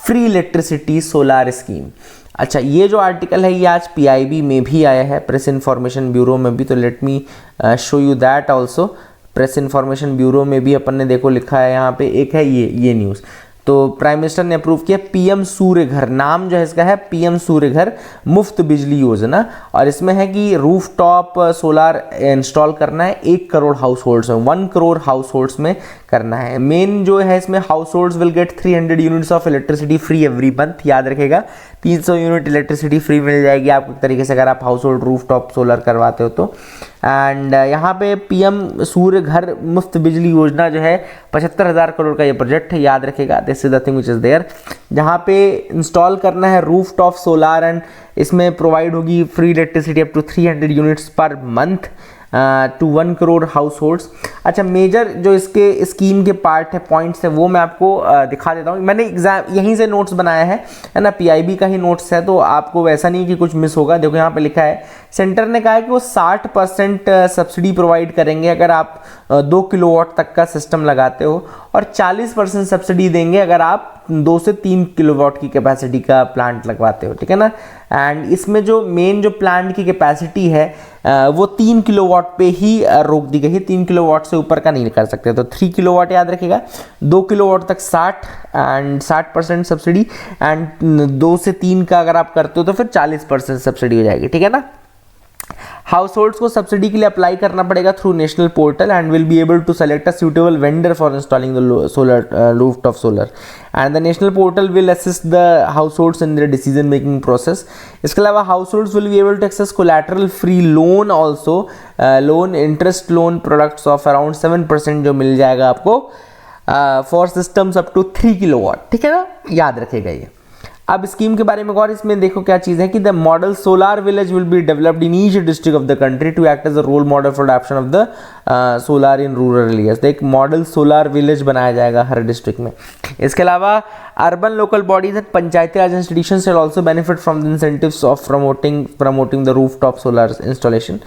free electricity solar scheme. अच्छा, ये जो आर्टिकल है ये आज पीआईबी में भी आया है, प्रेस इन्फॉर्मेशन ब्यूरो में भी, तो let me show you that also. Press information bureau में भी अपन ने देखो लिखा है, यहाँ पे एक है ये न्यूज़। तो प्राइम मिनिस्टर ने अप्रूव किया पीएम सूर्य घर, नाम जो है इसका है पीएम सूर्य घर मुफ्त बिजली योजना, और इसमें है कि रूफ टॉप सोलार इंस्टॉल करना है 1 करोड़ हाउस होल्ड्स में, 1 करोड़ हाउस होल्ड्स में करना है। मेन जो है इसमें house holds will get 300 units of electricity free every month, याद रखेगा 300 यूनिट इलेक्ट्रिसिटी फ्री मिल जाएगी आपको एक तरीके से अगर आप house hold roof top solar करवाते हो तो। एंड यहाँ पे पीएम सूर्य घर मुफ्त बिजली योजना जो है 75,000 करोड़ का ये प्रोजेक्ट है, याद रखेगा। This is the thing which is there, जहाँ पे इंस्टॉल करना है रूफ टॉप सोलार एंड इसमें प्रोवाइड होगी free electricity up to 300 units per month to 1 crore households. अच्छा, मेजर जो इसके स्कीम के पार्ट है, पॉइंट्स है, वो मैं आपको दिखा देता हूँ। मैंने एग्जाम यहीं से नोट्स बनाया है ना, पीआईबी का ही नोट्स है, तो आपको वैसा नहीं कि कुछ मिस होगा। देखो यहाँ पे लिखा है, सेंटर ने कहा है कि वो 60% सब्सिडी प्रोवाइड करेंगे अगर आप 2 किलोवाट तक का सिस्टम लगाते हो, और 40% सब्सिडी देंगे अगर आप 2 से 3 किलोवाट की कैपेसिटी का प्लांट लगवाते हो, ठीक है ना। एंड इसमें जो मेन जो प्लांट की कैपेसिटी है वो 3 किलोवाट पे ही रोक दी गई है, 3 किलोवाट से ऊपर का नहीं कर सकते। तो 3 किलोवाट याद रखिएगा, 2 किलोवाट तक 60 एंड 60% सब्सिडी, एंड 2 से 3 का अगर आप करते हो तो फिर 40% सब्सिडी हो जाएगी, ठीक है ना। हाउस होल्ड्स को सब्सिडी के लिए अप्लाई करना पड़ेगा through national portal and will be able to select a suitable vendor for installing the solar rooftop solar, and the national portal will assist the households in their decision making process. इसके अलावा households will be able to access collateral free loan also, loan interest loan products of around 7% जो मिल जाएगा आपको for systems up to 3 kilowatt, ठीक है ना, याद रखेगा ये। अब स्कीम के बारे में और इसमें देखो क्या चीज़ है कि the model solar village will be developed in each district of the country to act as a role model for adoption of the solar in rural areas. तो एक मॉडल सोलार विलेज बनाया जाएगा हर डिस्ट्रिक्ट में। इसके अलावा urban local bodies and Panchayati Raj institutions will also benefit from the incentives of promoting the rooftop solar installation.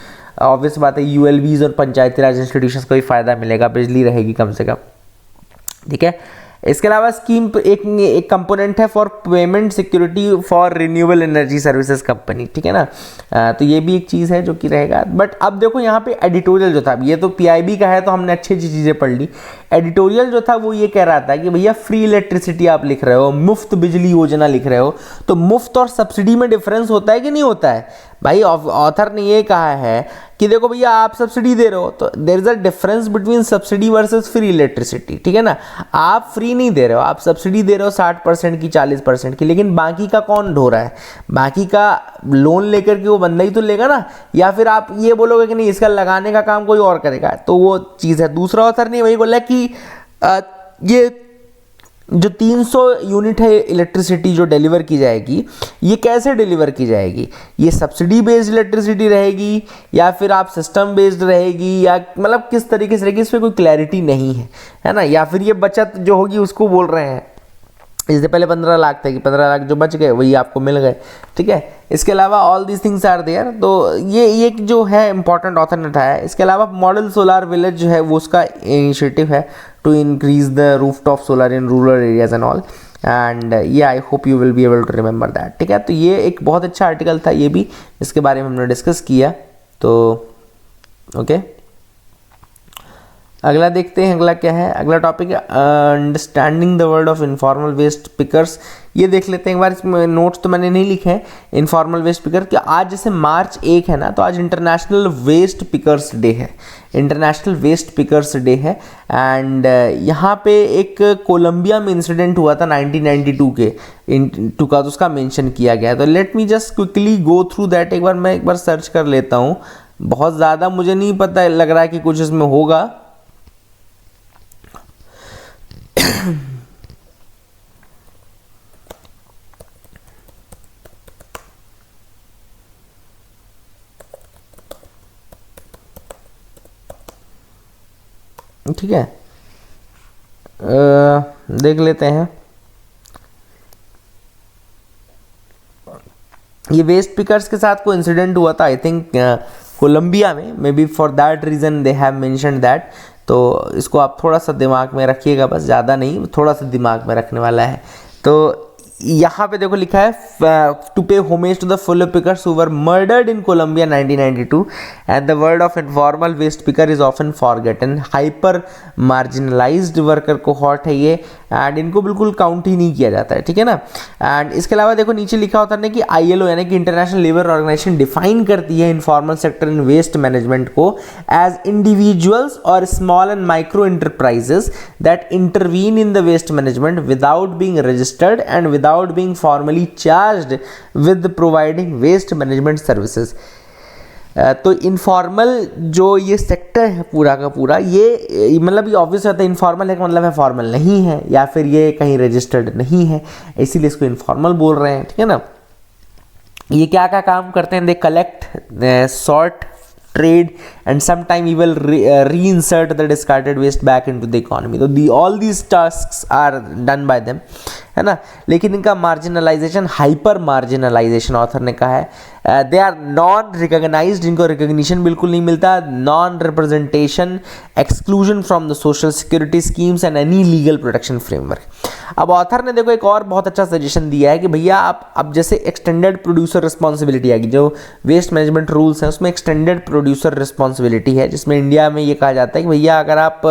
Obvious बात है यूएलबीज और पंचायती राज इंस्टीट्यूशंस को भी फायदा मिलेगा, बिजली रहेगी कम से कम, ठीक है। इसके अलावा स्कीम एक कंपोनेंट है for payment security for renewable energy services company, ठीक है ना। तो ये भी एक चीज़ है जो कि रहेगा। बट अब देखो यहाँ पे एडिटोरियल जो था, ये तो पीआईबी का है तो हमने अच्छी अच्छी चीज़ें पढ़ ली। एडिटोरियल जो था वो ये कह रहा था कि भैया फ्री इलेक्ट्रिसिटी आप लिख रहे हो, मुफ्त बिजली योजना लिख रहे हो, तो मुफ्त और सब्सिडी में डिफरेंस होता है कि नहीं होता है भाई। ऑथर ने ये कहा है कि देखो भैया आप सब्सिडी दे रहे हो तो there is a difference between subsidy versus free electricity, ठीक है ना। आप फ्री नहीं दे रहे हो, आप सब्सिडी दे रहे हो 60% की 40% की, लेकिन बाकी का कौन ढो रहा है? बाकी का लोन लेकर के वो बंदा ही तो लेगा ना, या फिर आप ये बोलोगे कि नहीं इसका लगाने का काम कोई और करेगा, तो वो चीज़ है। दूसरा ऑथर ने वही बोला कि ये जो 300 यूनिट है इलेक्ट्रिसिटी जो डिलीवर की जाएगी, ये कैसे डिलीवर की जाएगी? ये सब्सिडी बेस्ड इलेक्ट्रिसिटी रहेगी या फिर आप सिस्टम बेस्ड रहेगी, या मतलब किस तरीके से रहेगी, इस पर कोई क्लैरिटी नहीं है ना। या फिर ये बचत जो होगी उसको बोल रहे हैं, इससे पहले 15 लाख थे कि 15 लाख जो बच गए वही आपको मिल गए, ठीक है। इसके अलावा all these things are there, तो ये एक जो है इंपॉर्टेंट ऑथर ने उठाया है। इसके अलावा मॉडल सोलार विलेज जो है वो उसका इनिशिएटिव है to increase the rooftop solar in rural areas and all, and ये I hope you will be able to remember that, ठीक है। तो ये एक बहुत अच्छा आर्टिकल था, ये भी इसके बारे में हमने डिस्कस किया। तो ओके, अगला देखते हैं, अगला क्या है। अगला टॉपिक है understanding the world of informal waste pickers. ये देख लेते हैं एक बार, इसमें नोट्स तो मैंने नहीं लिखे हैं। इनफॉर्मल वेस्ट पिकर कि आज जैसे मार्च 1 है ना, तो आज इंटरनेशनल वेस्ट पिकर्स डे है, इंटरनेशनल वेस्ट पिकर्स डे है। एंड यहाँ पे एक कोलंबिया में इंसिडेंट हुआ था 1992 का, तो उसका मेंशन किया गया है। तो let me just quickly go through that. मैं एक बार सर्च कर लेता हूँ, बहुत ज़्यादा मुझे नहीं पता लग रहा है कि कुछ इसमें होगा। ठीक है, देख लेते हैं। ये वेस्ट पिकर्स के साथ कोई इंसिडेंट हुआ था आई थिंक कोलंबिया में, may be for that reason they have mentioned that. तो इसको आप थोड़ा सा दिमाग में रखिएगा, बस ज़्यादा नहीं, थोड़ा सा दिमाग में रखने वाला है। तो यहाँ पे देखो लिखा है to pay homage to the full pickers who were murdered in Colombia 1992 and the word of informal waste picker is often forgotten. Hyper marginalised worker cohort है ये, एंड इनको बिल्कुल काउंट ही नहीं किया जाता है, ठीक है ना। एंड इसके अलावा देखो नीचे लिखा होता है कि ILO यानी कि इंटरनेशनल लेबर ऑर्गेनाइजेशन डिफाइन करती है informal sector in waste management को एज इंडिविजुअल्स और small and micro enterprises that intervene in the waste management without being registered and without being formally charged with providing waste management services। तो informal जो ये sector है पूरा का पूरा, ये मतलब ये ऑब्वियस होता है इनफॉर्मल है का मतलब है फॉर्मल नहीं है या फिर ये कहीं रजिस्टर्ड नहीं है, इसीलिए इसको इनफॉर्मल बोल रहे हैं, ठीक है ना। ये क्या क्या काम करते हैं? They collect, sort, trade and sometime even reinsert the discarded waste back into the economy। तो all these tasks are done by them, है ना। लेकिन इनका मार्जिनलाइजेशन, हाइपर मार्जिनलाइजेशन ऑथर ने कहा है, दे आर नॉन रिकॉग्नाइज्ड, इनको रिकॉग्निशन बिल्कुल नहीं मिलता, non representation, exclusion from the social security schemes and any legal protection framework. अब ऑथर ने देखो एक और बहुत अच्छा सजेशन दिया है कि भैया आप अब जैसे एक्सटेंडेड प्रोड्यूसर रिस्पॉन्सिबिलिटी आएगी, जो वेस्ट मैनेजमेंट रूल्स हैं उसमें एक्सटेंडेड प्रोड्यूसर रिस्पॉन्सिबिलिटी है, जिसमें इंडिया में ये कहा जाता है कि भैया अगर आप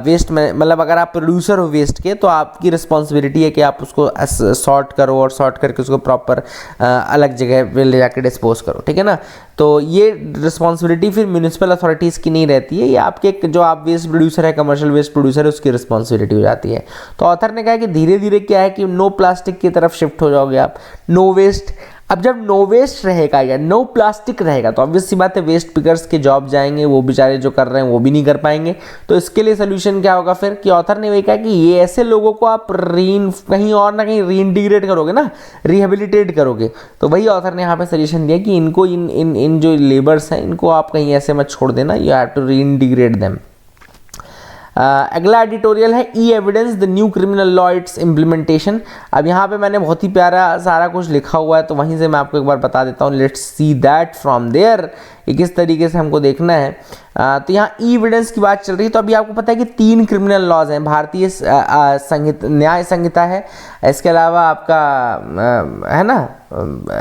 वेस्ट में मतलब अगर आप प्रोड्यूसर हो वेस्ट के, तो आपकी रिस्पॉन्सिबिलिटी है कि आप उसको सॉर्ट करो और सॉर्ट करके उसको प्रॉपर अलग जगह पे ले जाकर डिस्पोज करो, ठीक है ना। तो ये रिस्पॉन्सिबिलिटी फिर म्यूनिसिपल अथॉरिटीज़ की नहीं रहती है, ये आपके जो आप वेस्ट प्रोड्यूसर है, कमर्शियल वेस्ट प्रोड्यूसर है, उसकी रिस्पॉन्सिबिलिटी हो जाती है। तो ऑथर ने कहा कि धीरे धीरे क्या है कि नो प्लास्टिक की तरफ शिफ्ट हो जाओगे आप, नो वेस्ट। अब जब नो वेस्ट रहेगा या नो प्लास्टिक रहेगा तो ऑब्वियस सी बात है वेस्ट पिकर्स के जॉब जाएंगे, वो बेचारे जो कर रहे हैं वो भी नहीं कर पाएंगे। तो इसके लिए सोल्यूशन क्या होगा फिर कि ऑथर ने वही कहा कि ये ऐसे लोगों को आप कहीं और ना कहीं रीइंटीग्रेट करोगे ना, रिहेबिलिटेट करोगे। तो वही ऑथर ने यहाँ पे सजेशन दिया कि इनको इन जो लेबर्स हैं इनको आप कहीं ऐसे मत छोड़ देना, you have to reintegrate them. अगला एडिटोरियल है e evidence the new criminal law its implementation. अब यहाँ पे मैंने बहुत ही प्यारा सारा कुछ लिखा हुआ है, तो वहीं से मैं आपको एक बार बता देता हूँ। Let's see that from there, किस तरीके से हमको देखना है। तो यहाँ ई एविडेंस की बात चल रही है। तो अभी आपको पता है कि 3 क्रिमिनल लॉज हैं। भारतीय न्याय संहिता है, इसके अलावा आपका है ना,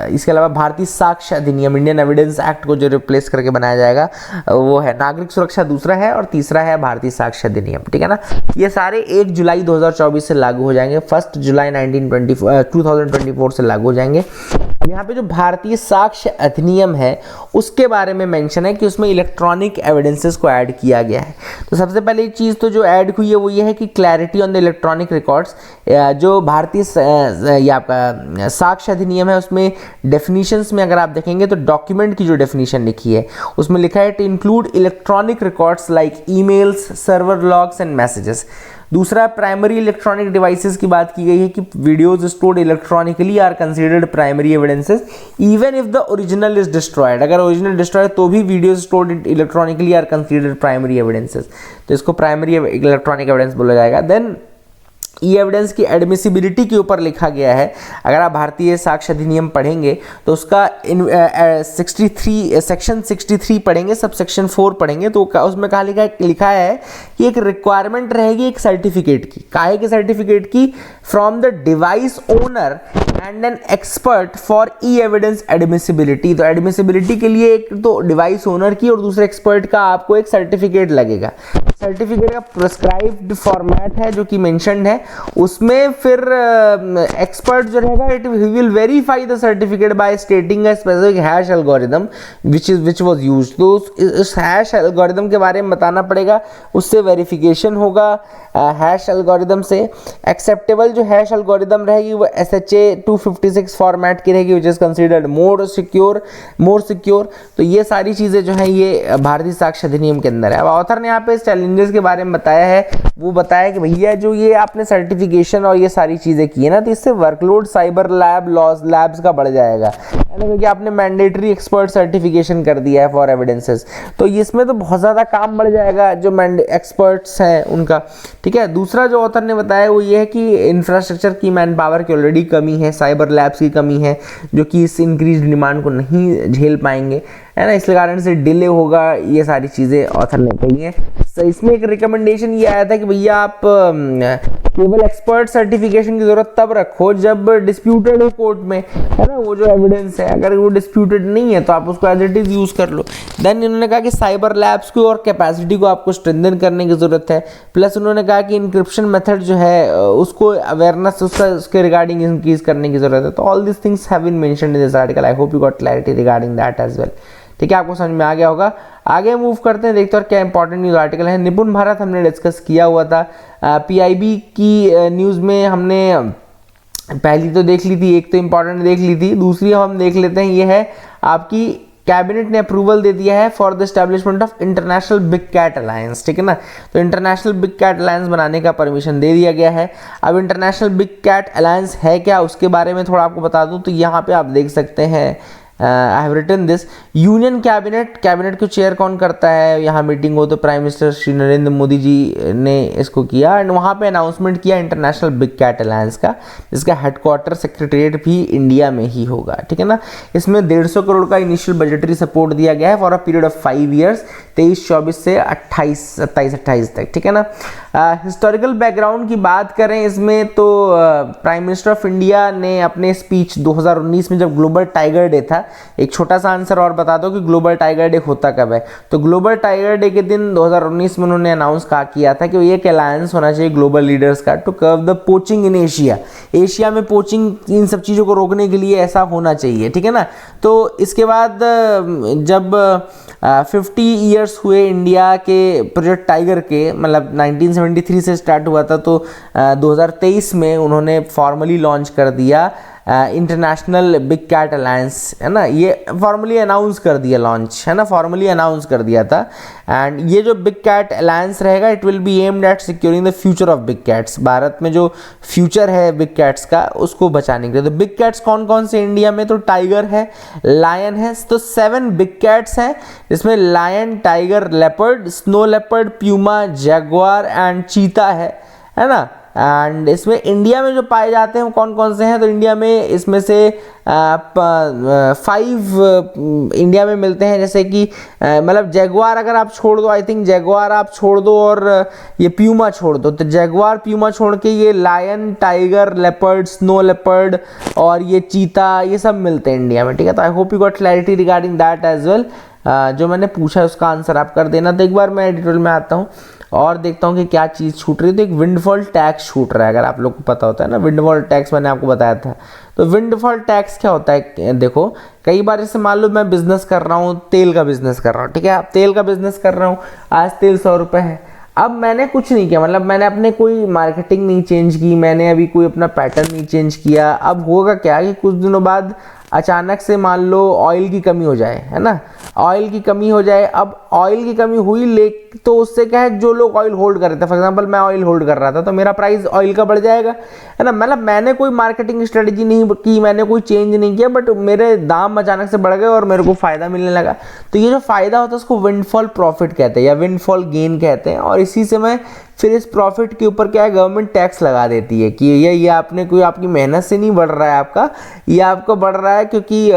इसके अलावा भारतीय साक्ष्य अधिनियम, इंडियन एविडेंस एक्ट को जो रिप्लेस करके बनाया जाएगा वो है नागरिक सुरक्षा दूसरा है, और तीसरा है भारतीय साक्ष्य अधिनियम, ठीक है ना। ये सारे 1 जुलाई 2024 से लागू हो जाएंगे, 1 जुलाई 2024 से लागू हो जाएंगे। अब यहाँ पे जो भारतीय साक्ष्य अधिनियम है उसके बारे में मेंशन है कि उसमें इलेक्ट्रॉनिक एविडेंसेस को ऐड किया गया है। तो सबसे पहले चीज़ तो जो ऐड हुई है वो ये है कि clarity on the electronic records. जो भारतीय ये आपका साक्ष्य अधिनियम है उसमें डेफिनेशंस में अगर आप देखेंगे तो डॉक्यूमेंट की जो डेफिनेशन लिखी है उसमें लिखा है to include electronic records like emails, server logs and messages. दूसरा प्राइमरी इलेक्ट्रॉनिक डिवाइसेस की बात की गई है कि videos stored electronically are considered primary evidences even if the original is destroyed. अगर ओरिजिनल डिस्ट्रॉयड तो भी videos stored electronically are considered primary evidences, तो इसको प्राइमरी इलेक्ट्रॉनिक एविडेंस बोला जाएगा। देन ई एविडेंस की एडमिसिबिलिटी के ऊपर लिखा गया है। अगर आप भारतीय साक्ष्य अधिनियम पढ़ेंगे तो उसका 63 सेक्शन 63 पढ़ेंगे, सब सेक्शन 4 पढ़ेंगे तो उसमें कहा लिखा है कि एक रिक्वायरमेंट रहेगी एक सर्टिफिकेट की। काहे के सर्टिफिकेट की? From the device owner and an expert for E evidence admissibility. तो एडमिसिबिलिटी के लिए एक तो डिवाइस ओनर की और दूसरे एक्सपर्ट का आपको एक सर्टिफिकेट लगेगा। सर्टिफिकेट का प्रिस्क्राइब्ड फॉर्मेट है जो कि मेंशन्ड है, उसमें फिर एक्सपर्ट जो रहेगा it will verify the certificate bye स्टेटिंग a specific hash algorithm which was used. तो उस हैश एल्गोरिथम के बारे में बताना पड़ेगा, उससे वेरिफिकेशन होगा हैश एल्गोरिथम से। एक्सेप्टेबल जो हैश एल्गोरिथम रहेगी वो SHA 256 फॉर्मेट की रहेगी which is considered more secure. तो ये सारी चीज़ें जो है ये भारतीय साक्ष्य अधिनियम के अंदर है। अब ऑथर ने यहाँ पे चैलेंजेस के बारे में बताया है, वो बताया कि भैया जो ये आपने सर्टिफिकेशन और ये सारी चीज़ें की है ना, तो इससे वर्कलोड साइबर लैब्स का बढ़ जाएगा, क्योंकि आपने मैंडेटरी एक्सपर्ट सर्टिफिकेशन कर दिया है फॉर एविडेंसेस, तो इसमें तो बहुत ज़्यादा काम बढ़ जाएगा जो एक्सपर्ट्स हैं उनका, ठीक है। दूसरा जो ऑथर ने बताया वो ये है कि इंफ्रास्ट्रक्चर की, मैन पावर की ऑलरेडी कमी है, साइबर लैब्स की कमी है जो कि इस इंक्रीज डिमांड को नहीं झेल पाएंगे, है ना, इसके कारण से डिले होगा। ये सारी चीज़ें ऑथर ने कही है। तो इसमें एक रिकमेंडेशन ये आया था कि भैया आप केवल एक्सपर्ट सर्टिफिकेशन की जरूरत तब रखो जब डिस्प्यूटेड हो कोर्ट में, है ना, वो जो एविडेंस है। अगर वो डिस्प्यूटेड नहीं है तो आप उसको एज इट इज यूज कर लो। देन इन्होंने कहा कि साइबर लैब्स को और कैपेसिटी को आपको स्ट्रेंथन करने की जरूरत है। प्लस उन्होंने कहा कि इंक्रिप्शन मेथड जो है उसको अवेयरनेस उसके रिगार्डिंग इंक्रीज करने की जरूरत है। तो all this things have been mentioned in this article. I hope you got clarity regarding that as well. ठीक है, आपको समझ में आ गया होगा। आगे मूव करते हैं, देखते हैं क्या इंपॉर्टेंट न्यूज़ आर्टिकल है। निपुण भारत हमने डिस्कस किया हुआ था। PIB की न्यूज़ में हमने पहली तो देख ली थी, एक तो इंपॉर्टेंट देख ली थी, दूसरी हम देख लेते हैं। ये है आपकी कैबिनेट ने अप्रूवल दे दिया है for the establishment of International Big Cat Alliance, ठीक है ना। तो इंटरनेशनल बिग कैट अलायंस बनाने का परमिशन दे दिया गया है। अब इंटरनेशनल बिग कैट अलायंस है क्या, उसके बारे में थोड़ा आपको बता दूं। तो यहाँ पे आप देख सकते हैं, I have written this. Union cabinet को चेयर कौन करता है, यहाँ मीटिंग हो तो प्राइम मिनिस्टर श्री नरेंद्र मोदी जी ने इसको किया एंड वहाँ पे अनाउंसमेंट किया इंटरनेशनल बिग कैट अलायंस का, जिसका हेडक्वार्टर सेक्रेटरीट भी इंडिया में ही होगा, ठीक है ना। इसमें 150 करोड़ का इनिशियल बजटरी सपोर्ट दिया गया है for a period of 5 years, 23-24 से 27-28 तक, ठीक है ना। हिस्टोरिकल बैकग्राउंड की बात करें इसमें तो प्राइम मिनिस्टर ऑफ इंडिया ने अपने स्पीच 2019 में जब ग्लोबल टाइगर डे था, एक छोटा सा आंसर और बता दो कि ग्लोबल टाइगर डे होता कब है। तो ग्लोबल टाइगर डे के दिन 2019 में उन्होंने अनाउंस किया था कि एक अलायंस होना चाहिए ग्लोबल लीडर्स का to curb the poaching in Asia में पोचिंग, इन सब चीज़ों को रोकने के लिए ऐसा होना चाहिए, ठीक है ना। तो इसके बाद जब 50 ईयर्स हुए इंडिया के प्रोजेक्ट टाइगर के, मतलब 1973 से स्टार्ट हुआ था, तो 2023 में उन्होंने फॉर्मली लॉन्च कर दिया इंटरनेशनल बिग कैट अलायंस, है ना, ये फॉर्मली अनाउंस कर दिया, लॉन्च, है ना, फॉर्मली अनाउंस कर दिया था। एंड ये जो बिग कैट अलायंस रहेगा, it will be aimed at securing the future of big cats, Bharat में जो फ्यूचर है बिग कैट्स का उसको बचाने के लिए। तो बिग कैट्स कौन कौन से इंडिया में, तो टाइगर है, लायन है, तो 7 बिग कैट्स हैं, जिसमें lion, tiger, leopard, snow leopard, puma, jaguar and cheetah है ना। एंड इसमें इंडिया में जो पाए जाते हैं वो कौन कौन से हैं, तो इंडिया में इसमें से 5 इंडिया में मिलते हैं, जैसे कि मतलब जैगुआर अगर आप छोड़ दो, आई थिंक जैगुआर आप छोड़ दो और ये प्यूमा छोड़ दो, तो जैगुआर प्यूमा छोड़ के ये lion, tiger, leopard, snow leopard और ये चीता, ये सब मिलते हैं इंडिया में, ठीक है। तो I hope you got clarity regarding that as well. जो मैंने पूछा उसका आंसर आप कर देना। तो एक बार मैं डिटेल में आता हूँ और देखता हूँ कि क्या चीज़ छूट रही है। तो एक विंडफॉल टैक्स छूट रहा है, अगर आप लोग को पता होता है ना, विंडफॉल टैक्स मैंने आपको बताया था। तो विंडफॉल टैक्स क्या होता है, देखो कई बार जैसे मान लो मैं बिजनेस कर रहा हूँ, तेल का बिजनेस कर रहा हूँ, ठीक है, आप तेल का बिजनेस कर रहा हूँ, आज तेल 100 रुपये है, अब मैंने कुछ नहीं किया, मतलब मैंने अपने कोई मार्केटिंग नहीं चेंज की, मैंने अभी कोई अपना पैटर्न नहीं चेंज किया। अब होगा क्या कि कुछ दिनों बाद अचानक से मान लो ऑयल की कमी हो जाए, है ना, ऑयल की कमी हो जाए। अब ऑयल की कमी हुई ले तो उससे क्या है, जो लोग ऑयल होल्ड कर रहे थे, फॉर एग्जांपल मैं ऑयल होल्ड कर रहा था, तो मेरा प्राइस ऑयल का बढ़ जाएगा, है ना। मतलब मैंने कोई मार्केटिंग स्ट्रेटजी नहीं की, मैंने कोई चेंज नहीं किया, बट मेरे दाम अचानक से बढ़ गए और मेरे को फायदा मिलने लगा। तो ये जो फायदा होता है उसको विंडफॉल प्रॉफिट कहते हैं या विंडफॉल गेन कहते हैं। और इसी समय फिर इस प्रॉफिट के ऊपर क्या है, गवर्नमेंट टैक्स लगा देती है कि ये आपने कोई आपकी मेहनत से नहीं बढ़ रहा है आपका, ये आपको बढ़ रहा है क्योंकि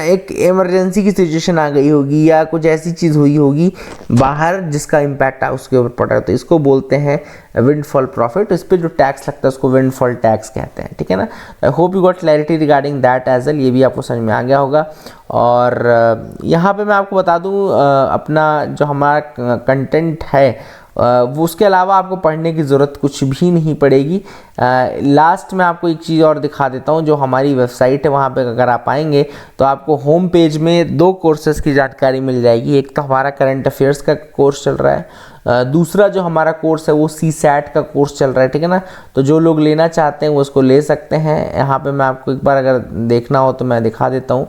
एक इमरजेंसी की सिचुएशन आ गई होगी या कुछ ऐसी चीज़ हुई होगी बाहर जिसका इम्पैक्ट उसके ऊपर पड़ रहा है। तो इसको बोलते हैं विंडफॉल प्रॉफिट। इस पर जो टैक्स लगता है उसको विंडफॉल टैक्स कहते हैं, ठीक है ना। I hope you got clarity regarding that as well, ये भी आपको समझ में आ गया होगा। और यहाँ पे मैं आपको बता दूँ अपना जो हमारा कंटेंट है वो, उसके अलावा आपको पढ़ने की ज़रूरत कुछ भी नहीं पड़ेगी। लास्ट में आपको एक चीज़ और दिखा देता हूँ, जो हमारी वेबसाइट है वहाँ पे अगर आप आएंगे तो आपको होम पेज में 2 कोर्सेज की जानकारी मिल जाएगी। एक तो हमारा करंट अफेयर्स का कोर्स चल रहा है, दूसरा जो हमारा कोर्स है वो CSAT का कोर्स चल रहा है, ठीक है ना। तो जो लोग लेना चाहते हैं वो उसको ले सकते हैं। यहाँ पे मैं आपको एक बार अगर देखना हो तो मैं दिखा देता हूँ।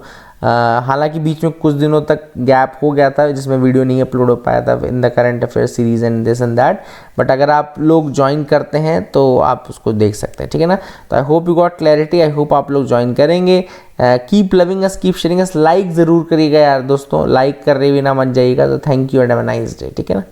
हालांकि बीच में कुछ दिनों तक गैप हो गया था जिसमें वीडियो नहीं अपलोड हो पाया था in the current affair series and this and that, but अगर आप लोग ज्वाइन करते हैं तो आप उसको देख सकते हैं, ठीक है ना। तो I hope you got clarity, I hope आप लोग ज्वाइन करेंगे। कीप लविंग अस, कीप शेयरिंग अस, लाइक ज़रूर करिएगा यार दोस्तों, लाइक कर रहे बिना मत जाइएगा। तो thank you and have a nice day, ठीक है ना।